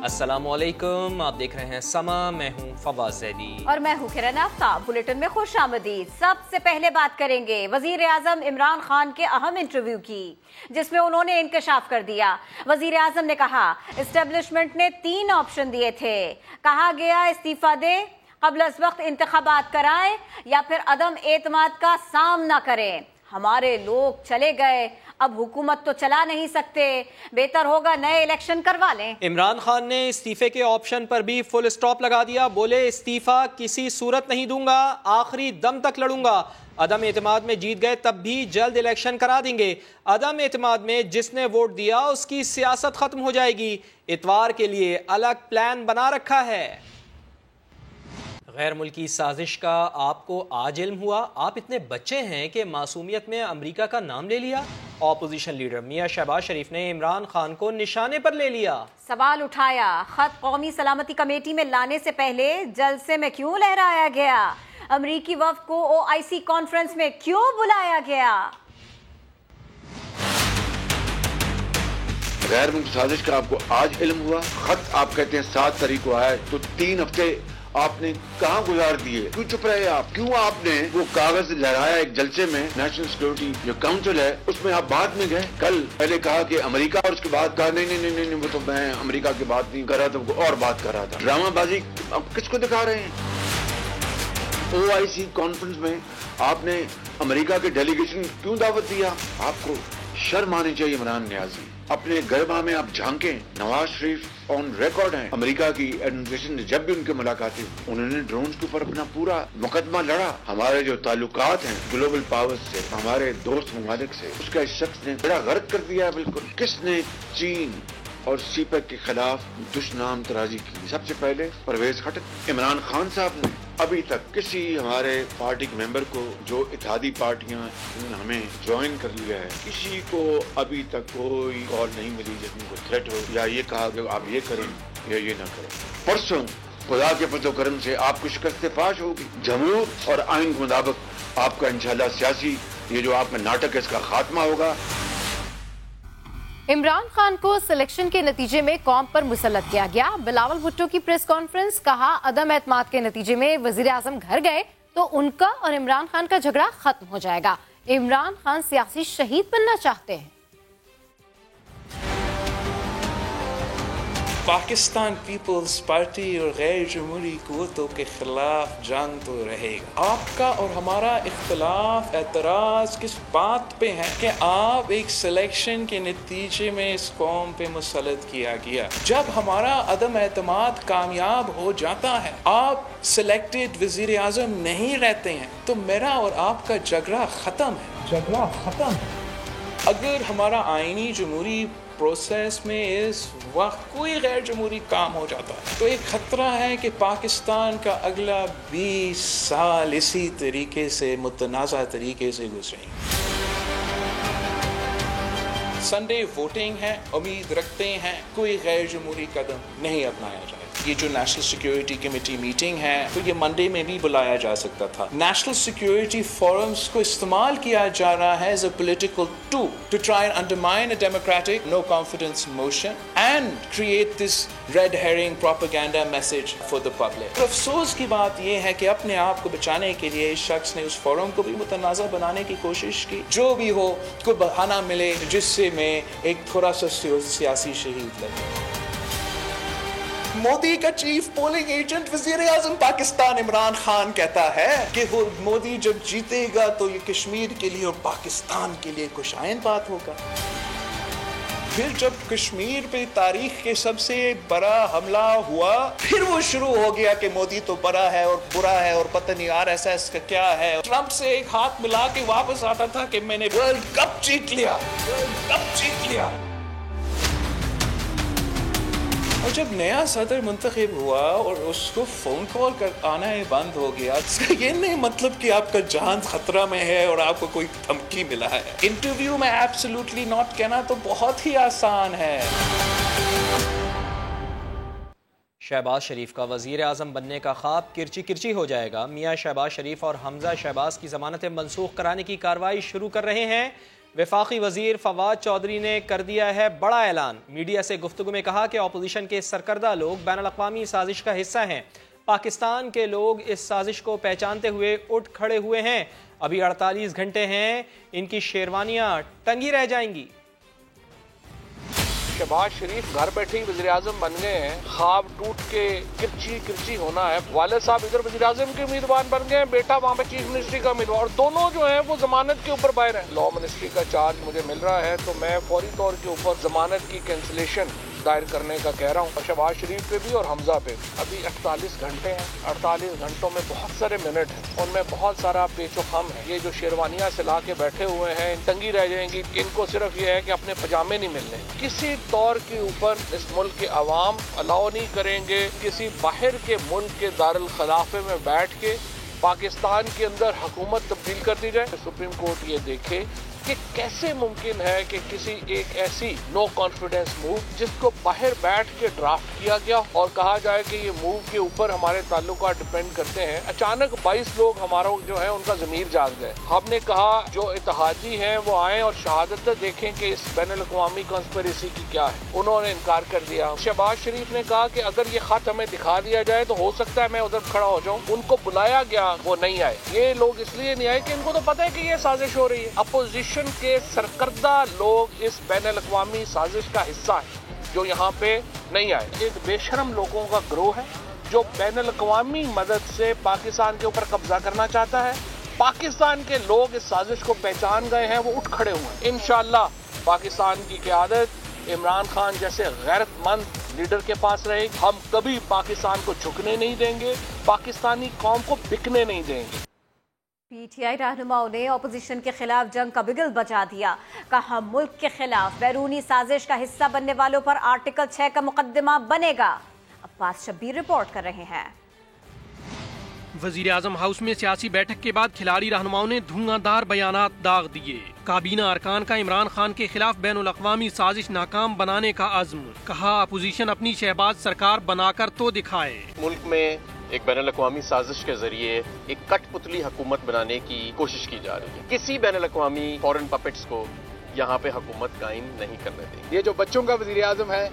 السلام علیکم، آپ دیکھ رہے ہیں سما، میں ہوں فواز زیدی اور میں ہوں کرن آفتاب۔ بلیٹن میں خوش آمدید۔ سب سے پہلے بات کریں گے وزیر اعظم عمران خان کے اہم انٹرویو کی، جس میں انہوں نے انکشاف کر دیا۔ وزیر اعظم نے کہا اسٹیبلشمنٹ نے 3 آپشن دیے تھے، کہا گیا استعفیٰ دے، قبل از وقت انتخابات کرائیں یا پھر عدم اعتماد کا سامنا کریں۔ ہمارے لوگ چلے گئے، اب حکومت تو چلا نہیں سکتے، بہتر ہوگا نئے الیکشن کروا لیں۔ عمران خان نے استعفے کے آپشن پر بھی فل اسٹاپ لگا دیا، بولے استعفیٰ کسی صورت نہیں دوں گا، آخری دم تک لڑوں گا۔ عدم اعتماد میں جیت گئے تب بھی جلد الیکشن کرا دیں گے۔ عدم اعتماد میں جس نے ووٹ دیا اس کی سیاست ختم ہو جائے گی، اتوار کے لیے الگ پلان بنا رکھا ہے۔ غیر ملکی سازش کا آپ کو آج علم ہوا؟ آپ اتنے بچے ہیں کہ معصومیت میں امریکہ کا نام لے لیا۔ اپوزیشن لیڈر میاں شہباز شریف نے عمران خان کو نشانے پر لے لیا۔ سوال اٹھایا، خط قومی سلامتی کمیٹی میں لانے سے پہلے جلسے میں کیوں لہرایا گیا؟ امریکی وفد کو OIC کانفرنس میں کیوں بلایا گیا؟ غیر ملکی سازش کا آپ کو آج علم ہوا؟ خط آپ کہتے ہیں 7 تاریخ کو آیا، تو 3 ہفتے آپ نے کہاں گزار دیے؟ کیوں چپ رہے آپ؟ کیوں آپ نے وہ کاغذ لہرایا ایک جلسے میں؟ نیشنل سیکورٹی جو کاؤنسل ہے اس میں آپ بعد میں گئے۔ کل پہلے کہا کہ امریکہ، اور اس کے بعد کہا نہیں وہ تو میں امریکہ کی بات نہیں کر رہا تھا، اور بات کر رہا تھا۔ ڈرامہ بازی آپ کس کو دکھا رہے ہیں؟ OIC کانفرنس میں آپ نے امریکہ کے ڈیلیگیشن کیوں دعوت دیا؟ آپ کو شرم آنی چاہیے عمران نیازی۔ اپنے گربہ میں آپ جھانکیں، نواز شریف آن ریکارڈ ہیں، امریکہ کی ایڈمنسٹریشن نے جب بھی ان کے ملاقاتیں انہوں نے ڈرونز کے اوپر اپنا پورا مقدمہ لڑا۔ ہمارے جو تعلقات ہیں گلوبل پاورز سے، ہمارے دوست ممالک سے، اس کا اس شخص نے بڑا غرق کر دیا ہے۔ بالکل کس نے چین اور CPEC کے خلاف دشنام ترازی کی؟ سب سے پہلے پرویز خٹک۔ عمران خان صاحب نے ابھی تک کسی ہمارے پارٹی کے ممبر کو، جو اتحادی پارٹیاں ہمیں جوائن کر لیا ہے، کسی کو ابھی تک کوئی کال نہیں ملی جس میں کوئی تھریٹ ہو یا یہ کہا کہ آپ یہ کریں یا یہ نہ کریں۔ پرسوں خدا کے فضل و کرم سے آپ کو شکست فاش ہوگی۔ جمہور اور آئین کے مطابق آپ کا انشاءاللہ سیاسی یہ جو آپ کا ناٹک ہے اس کا خاتمہ ہوگا۔ عمران خان کو سلیکشن کے نتیجے میں قوم پر مسلط کیا گیا۔ بلاول بھٹو کی پریس کانفرنس، کہا عدم اعتماد کے نتیجے میں وزیر اعظم گھر گئے تو ان کا اور عمران خان کا جھگڑا ختم ہو جائے گا۔ عمران خان سیاسی شہید بننا چاہتے ہیں۔ پاکستان پیپلز پارٹی اور غیر جمہوری قوتوں کے خلاف جنگ تو رہے گا۔ آپ کا اور ہمارا اختلاف، اعتراض کس بات پہ ہے کہ آپ ایک سلیکشن کے نتیجے میں اس قوم پہ مسلط کیا گیا۔ جب ہمارا عدم اعتماد کامیاب ہو جاتا ہے، آپ سلیکٹڈ وزیر اعظم نہیں رہتے ہیں، تو میرا اور آپ کا جھگڑا ختم ہے۔ اگر ہمارا آئینی جمہوری پروسیس میں اس وقت کوئی غیر جمہوری کام ہو جاتا ہے تو ایک خطرہ ہے کہ پاکستان کا اگلا 20 سال اسی طریقے سے متنازع طریقے سے گزریں گے۔ سنڈے ووٹنگ ہے، امید رکھتے ہیں کوئی غیر جمہوری قدم نہیں اپنایا جائے۔ یہ جو نیشنل سیکیورٹی کمیٹی میٹنگ ہے تو یہ منڈے میں بھی بلایا جا سکتا تھا۔ نیشنل سیکیورٹی فورمز کو استعمال کیا جا رہا ہے as a political tool to try and undermine a democratic no confidence motion and create this red herring propaganda message for the public۔ اور افسوس کی بات یہ ہے کہ اپنے آپ کو بچانے کے لیے اس شخص نے اس فورم کو بھی متنازع بنانے کی کوشش کی۔ جو بھی ہو، کوئی بہانہ ملے جس سے میں ایک تھوڑا سا سیاسی شہید لگے۔ مودی کا چیف پولنگ ایجنٹ وزیر اعظم پاکستان عمران خان کہتا ہے کہ وہ مودی جب جیتے گا تو یہ کشمیر کے لیے اور پاکستان کے لیے خوشائن بات ہوگا۔ پھر جب کشمیر پہ تاریخ کے سب سے بڑا حملہ ہوا، پھر وہ شروع ہو گیا کہ مودی تو بڑا ہے اور برا ہے اور پتہ نہیں RSS کا کیا ہے۔ ٹرمپ سے ایک ہاتھ ملا کے واپس آتا تھا کہ میں نے ورلڈ کپ جیت لیا۔ اور جب نیا صدر منتخب ہوا اور اس کو فون کال کر آنا ہی بند ہو گیا، اس کا یہ نہیں مطلب کہ آپ کا جان خطرہ میں ہے اور آپ کو کوئی دھمکی ملا ہے۔ انٹرویو میں ایبسولوٹلی ناٹ کہنا تو بہت ہی آسان ہے۔ شہباز شریف کا وزیر اعظم بننے کا خواب کرچی کرچی ہو جائے گا۔ میاں شہباز شریف اور حمزہ شہباز کی ضمانتیں منسوخ کرانے کی کارروائی شروع کر رہے ہیں۔ وفاقی وزیر فواد چودھری نے کر دیا ہے بڑا اعلان. میڈیا سے گفتگو میں کہا کہ اپوزیشن کے سرکردہ لوگ بین الاقوامی سازش کا حصہ ہیں. پاکستان کے لوگ اس سازش کو پہچانتے ہوئے اٹھ کھڑے ہوئے ہیں. ابھی 48 گھنٹے ہیں, ان کی شیروانیاں ٹنگی رہ جائیں گی. شہباز شریف گھر بیٹھے ہی وزیر اعظم بن گئے ہیں. خواب ٹوٹ کے کرچی کرچی ہونا ہے. والد صاحب ادھر وزیر اعظم کے امیدوار بن گئے ہیں, بیٹا وہاں پہ چیف منسٹری کا امیدوار. دونوں جو ہیں وہ ضمانت کے اوپر باہر ہیں. لا منسٹری کا چارج مجھے مل رہا ہے تو میں فوری طور کے اوپر ضمانت کی کینسلیشن دائر کرنے کا کہہ رہا ہوں. شہباز شریف پہ بھی اور حمزہ پہ بھی. ابھی 48 گھنٹے ہیں. 48 گھنٹوں میں بہت سارے منٹ ہیں, ان میں بہت سارا پیچ و خم ہے. یہ جو شیروانیاں سلا کے بیٹھے ہوئے ہیں ٹنگی رہ جائیں گی. ان کو صرف یہ ہے کہ اپنے پجامے نہیں ملنے. کسی طور کے اوپر اس ملک کے عوام الاؤ نہیں کریں گے کسی باہر کے ملک کے دارالخلافے میں بیٹھ کے پاکستان کے اندر حکومت تبدیل کر دی جائے. سپریم کورٹ یہ دیکھے کہ کیسے ممکن ہے کہ کسی ایک ایسی نو کانفیڈنس موو جس کو باہر بیٹھ کے ڈرافٹ کیا گیا اور کہا جائے کہ یہ موو کے اوپر ہمارے تعلقات ڈیپینڈ کرتے ہیں, اچانک 22 لوگ ہمارا جو ہے ان کا ضمیر جاگ گئے. ہم نے کہا جو اتحادی ہیں وہ آئیں اور شہادت دیکھیں کہ اس بین الاقوامی کانسپریسی کی کیا ہے. انہوں نے انکار کر دیا. شہباز شریف نے کہا کہ اگر یہ خط ہمیں دکھا دیا جائے تو ہو سکتا ہے میں ادھر کھڑا ہو جاؤں. ان کو بلایا گیا, وہ نہیں آئے. یہ لوگ اس لیے نہیں آئے کہ ان کو تو پتہ ہے کہ یہ سازش ہو رہی ہے. اپوزیشن کے سرکردہ لوگ اس بین الاقوامی سازش کا حصہ ہیں جو یہاں پہ نہیں آئے. ایک بے شرم لوگوں کا گروہ ہے جو بین الاقوامی مدد سے پاکستان کے اوپر قبضہ کرنا چاہتا ہے. پاکستان کے لوگ اس سازش کو پہچان گئے ہیں, وہ اٹھ کھڑے ہوئے ہیں. انشاءاللہ پاکستان کی قیادت عمران خان جیسے غیرت مند لیڈر کے پاس رہے گی. ہم کبھی پاکستان کو جھکنے نہیں دیں گے, پاکستانی قوم کو بکنے نہیں دیں گے. پی ٹی آئی رہنماؤں نے اپوزیشن کے خلاف جنگ کا بگل بجا دیا. کہا ملک کے خلاف بیرونی سازش کا حصہ بننے والوں پر آرٹیکل 6 کا مقدمہ بنے گا. عباس شبیر رپورٹ کر رہے ہیں. وزیر اعظم ہاؤس میں سیاسی بیٹھک کے بعد کھلاڑی رہنماؤں نے دھواں دار بیانات داغ دیے. کابینہ ارکان کا عمران خان کے خلاف بین الاقوامی سازش ناکام بنانے کا عزم. کہا اپوزیشن اپنی شہباز سرکار بنا کر تو دکھائے. ملک میں ایک بین الاقوامی سازش کے ذریعے ایک کٹ پتلی حکومت بنانے کی کوشش کی جا رہی ہے. کسی بین الاقوامی فورن پپٹس کو یہاں پہ حکومت قائم نہیں کرنے دیں. یہ جو بچوں کا وزیر اعظم ہے,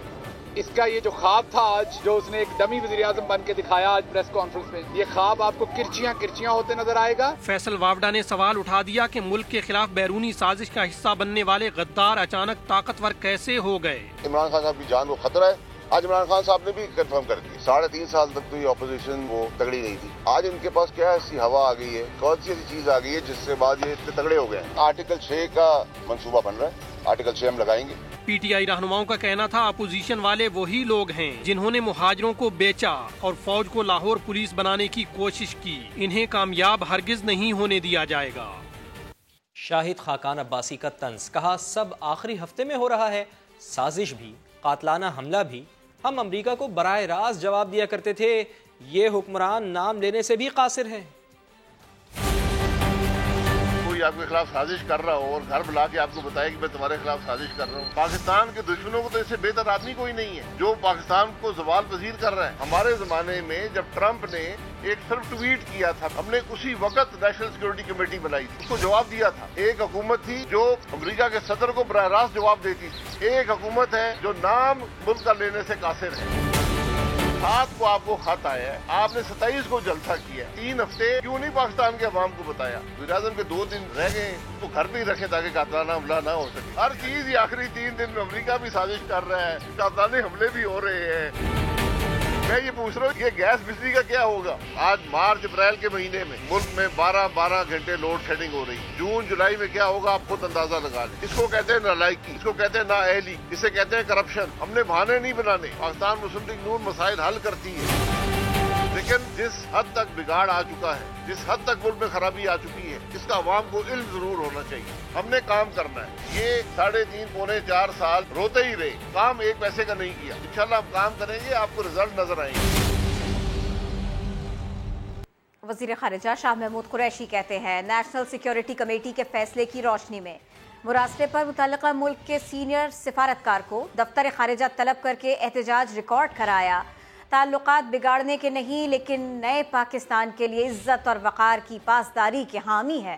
اس کا یہ جو خواب تھا آج جو اس نے ایک ڈمی وزیر اعظم بن کے دکھایا آج پریس کانفرنس میں, یہ خواب آپ کو کرچیاں ہوتے نظر آئے گا. فیصل واوڈا نے سوال اٹھا دیا کہ ملک کے خلاف بیرونی سازش کا حصہ بننے والے غدار اچانک طاقتور کیسے ہو گئے. عمران خان صاحب کی جان کو خطرہ ہے. آج عمران خان صاحب نے بھی کنفرم کر دی. 3.5 سال تک تو یہ اپوزیشن وہ تگڑی نہیں تھی. آج ان کے پاس کیا ایسی ہوا آ گئی ہے, کون سی ایسی چیز آ گئی ہے جس سے بعد یہ اتنے تگڑے ہو گئے ہیں. آرٹیکل 6 کا منصوبہ بن رہا ہے, آرٹیکل 6 ہم لگائیں گے. پی ٹی آئی رہنماؤں کا کہنا تھا اپوزیشن والے وہی لوگ ہیں جنہوں نے مہاجروں کو بیچا اور فوج کو لاہور پولیس بنانے کی کوشش کی. انہیں کامیاب ہرگز نہیں ہونے دیا جائے گا. شاہد خاقان عباسی کا طنز. کہا سب آخری ہفتے میں ہو رہا ہے, سازش بھی, قاتلانہ حملہ بھی. ہم امریکہ کو براہ راست جواب دیا کرتے تھے, یہ حکمران نام لینے سے بھی قاصر ہے. کوئی آپ کے خلاف سازش کر رہا ہو اور گھر بلا کے آپ کو بتائے کہ میں تمہارے خلاف سازش کر رہا ہوں. پاکستان کے دشمنوں کو تو اس سے بہتر آدمی کوئی نہیں ہے جو پاکستان کو زوال پذیر کر رہا ہے. ہمارے زمانے میں جب ٹرمپ نے ایک صرف ٹویٹ کیا تھا, ہم نے اسی وقت نیشنل سیکورٹی کمیٹی بنائی تھی, اس کو جواب دیا تھا. ایک حکومت تھی جو امریکہ کے صدر کو براہ راست جواب دیتی تھی. ایک حکومت ہے جو نام ملک کا لینے سے قاصر ہے. 7 کو آپ کو خط آیا ہے, آپ نے 27 کو جلسہ کیا. 3 ہفتے کیوں نہیں پاکستان کے عوام کو بتایا؟ وزیر اعظم کے 2 دن رہ گئے تو گھر پہ ہی رکھے تاکہ قاتلانہ حملہ نہ ہو سکے. ہر چیز ہی آخری 3 دن میں امریکہ بھی سازش کر رہا ہے, قاتلانہ حملے بھی ہو رہے ہیں. میں یہ پوچھ رہا ہوں یہ گیس بجلی کا کیا ہوگا؟ آج مارچ اپریل کے مہینے میں ملک میں 12 گھنٹے لوڈ شیڈنگ ہو رہی ہے. جون جولائی میں کیا ہوگا آپ خود اندازہ لگا لیں. اس کو کہتے ہیں نالائکی, اس کو کہتے ہیں نااہلی, اسے کہتے ہیں کرپشن. ہم نے بہانے نہیں بنانے. پاکستان مسلم لیگ نون مسائل حل کرتی ہے, لیکن جس حد تک بگاڑ آ چکا ہے, جس حد تک ملک میں خرابی آ چکی ہے, اس کا عوام کو علم ضرور ہونا چاہیے. ہم نے کام کرنا ہے. یہ 3.5 پونے 4 سال روتے ہی رہے, کام 1 پیسے کا نہیں کیا. انشاءاللہ ہم کام کریں گے, آپ کو رزلٹ نظر آئیں گے. وزیر خارجہ شاہ محمود قریشی کہتے ہیں نیشنل سیکیورٹی کمیٹی کے فیصلے کی روشنی میں مراسلے پر متعلقہ ملک کے سینئر سفارتکار کو دفتر خارجہ طلب کر کے احتجاج ریکارڈ کرایا. تعلقات بگاڑنے کے نہیں لیکن نئے پاکستان کے لیے عزت اور وقار کی پاسداری کے حامی ہے.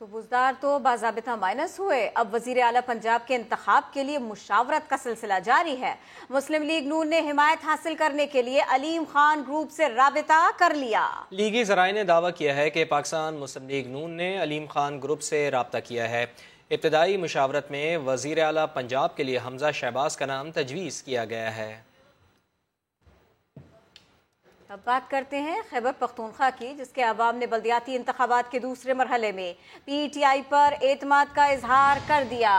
تو بزدار تو باضابطہ مائنس ہوئے. اب وزیر اعلیٰ پنجاب کے انتخاب کے لیے مشاورت کا سلسلہ جاری ہے. مسلم لیگ نون نے حمایت حاصل کرنے کے لیے علیم خان گروپ سے رابطہ کر لیا. لیگی ذرائع نے دعویٰ کیا ہے کہ پاکستان مسلم لیگ نون نے علیم خان گروپ سے رابطہ کیا ہے. ابتدائی مشاورت میں وزیر اعلیٰ پنجاب کے لیے حمزہ شہباز کا نام تجویز کیا گیا ہے. اب بات کرتے ہیں خیبر پختونخوا کی، جس کے عوام نے بلدیاتی انتخابات کے دوسرے مرحلے میں پی ٹی آئی پر اعتماد کا اظہار کر دیا.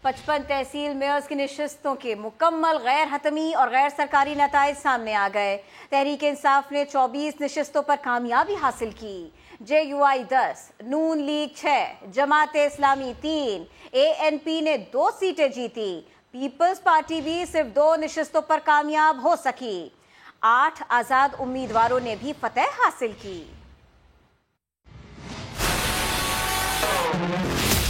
55 تحصیل میئرز کی نشستوں کے مکمل غیر حتمی اور غیر سرکاری نتائج سامنے آ گئے. تحریک انصاف نے 24 نشستوں پر کامیابی حاصل کی. جے you I 10، known league 6، Jamaat Islami 3، a N P نے 2 سیٹیں جیتی. پیپلز پارٹی بھی صرف 2 نشستوں پر کامیاب ہو سکی. 8 آزاد امیدواروں نے بھی فتح حاصل کی.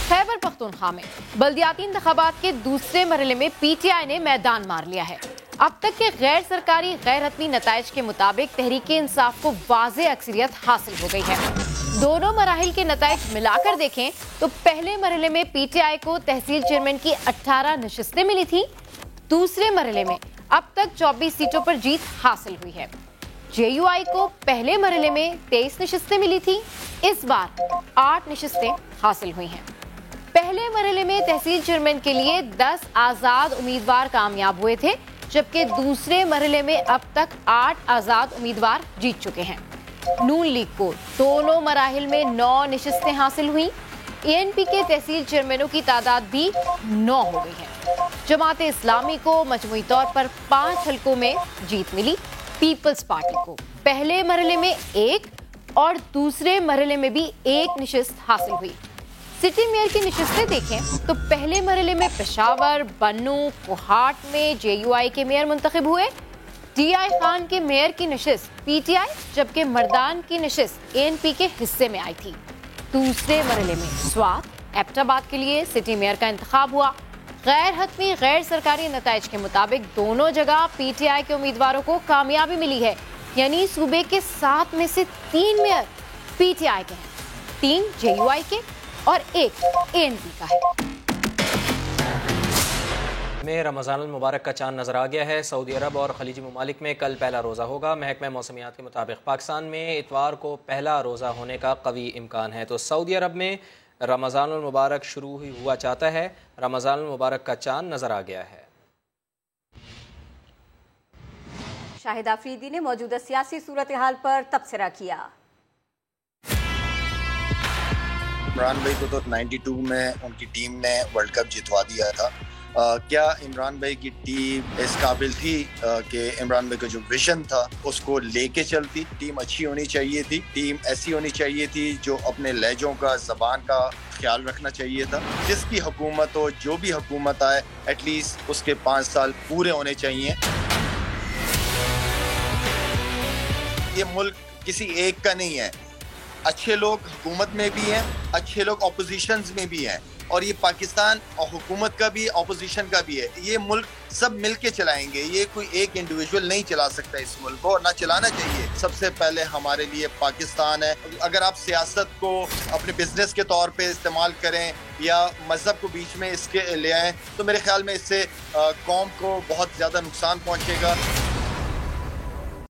خیبر پختونخوا میں بلدیاتی انتخابات کے دوسرے مرحلے میں پی ٹی آئی نے میدان مار لیا ہے. اب تک کے غیر سرکاری غیر حتمی نتائج کے مطابق تحریک انصاف کو واضح اکثریت حاصل ہو گئی ہے. دونوں مراحل کے نتائج ملا کر دیکھیں تو پہلے مرحلے میں پی ٹی آئی کو تحصیل چیئرمین کی 18 نشستیں ملی تھیں. دوسرے مرحلے میں اب تک 24 سیٹوں پر جیت حاصل ہوئی ہے. جے یو آئی کو پہلے مرحلے میں 23 نشستیں ملی تھی. اس بار 8 نشستیں حاصل ہوئی ہیں. پہلے مرحلے میں تحصیل چیئرمین کے لیے 10 آزاد امیدوار کامیاب ہوئے تھے، جبکہ دوسرے مرحلے میں اب تک 8 آزاد امیدوار جیت چکے ہیں. نون لیگ کو دونوں مراحل میں 9 نشستیں حاصل ہوئیں. اے این پی کے تحصیل چیئرمینوں کی تعداد بھی 9 ہو گئی ہے. جماعت اسلامی کو مجموعی طور پر 5 حلقوں میں جیت ملی. پیپلز پارٹی کو پہلے مرحلے میں 1 اور دوسرے مرحلے میں بھی 1 نشست حاصل ہوئی. سٹی میئر کی نشستیں دیکھیں تو پہلے مرحلے میں پشاور، بنو، کوہاٹ میں جے یو آئی کے میئر منتخب ہوئے. ڈی آئی خان کے میئر کی نشست پی ٹی آئی، جبکہ مردان کی نشست اے این پی کے حصے میں آئی تھی. دوسرے مرحلے میں سوات، ایبٹ آباد کے لیے سٹی میئر کا انتخاب ہوا. غیر حتمی غیر سرکاری نتائج کے مطابق دونوں جگہ پی ٹی آئی کے امیدواروں کو کامیابی ملی ہے. یعنی صوبے کے 7 میں سے 3 میئر پی ٹی آئی کے ہیں، 3 جے یو آئی کے اور 1 اے این پی کا ہے. میں رمضان المبارک کا چاند نظر آ گیا ہے. سعودی عرب اور خلیجی ممالک میں کل پہلا روزہ ہوگا. محکمہ موسمیات کے مطابق پاکستان میں اتوار کو پہلا روزہ ہونے کا قوی امکان ہے. تو سعودی عرب میں رمضان المبارک شروع ہوا چاہتا ہے. رمضان المبارک کا چاند نظر آ گیا ہے. شاہد آفریدی نے موجودہ سیاسی صورتحال پر تبصرہ کیا. عمران بھائی کو تو 92 میں ان کی ٹیم نے ورلڈ کپ جتوا دیا تھا. کیا عمران بھائی کی ٹیم اس قابل تھی کہ عمران بھائی کا جو ویژن تھا اس کو لے کے چلتی؟ ٹیم اچھی ہونی چاہیے تھی، ٹیم ایسی ہونی چاہیے تھی جو اپنے لہجوں کا، زبان کا خیال رکھنا چاہیے تھا. جس کی حکومت ہو، جو بھی حکومت آئے، ایٹ لیسٹ اس کے 5 سال پورے ہونے چاہیے. یہ ملک کسی ایک کا نہیں ہے. اچھے لوگ حکومت میں بھی ہیں، اچھے لوگ اپوزیشنز میں بھی ہیں، اور یہ پاکستان اور حکومت کا بھی، اپوزیشن کا بھی ہے. یہ ملک سب مل کے چلائیں گے. یہ کوئی ایک انڈیویجول نہیں چلا سکتا اس ملک کو، اور نہ چلانا چاہیے. سب سے پہلے ہمارے لیے پاکستان ہے. اگر آپ سیاست کو اپنے بزنس کے طور پہ استعمال کریں یا مذہب کو بیچ میں اس کے لے آئیں تو میرے خیال میں اس سے قوم کو بہت زیادہ نقصان پہنچے گا.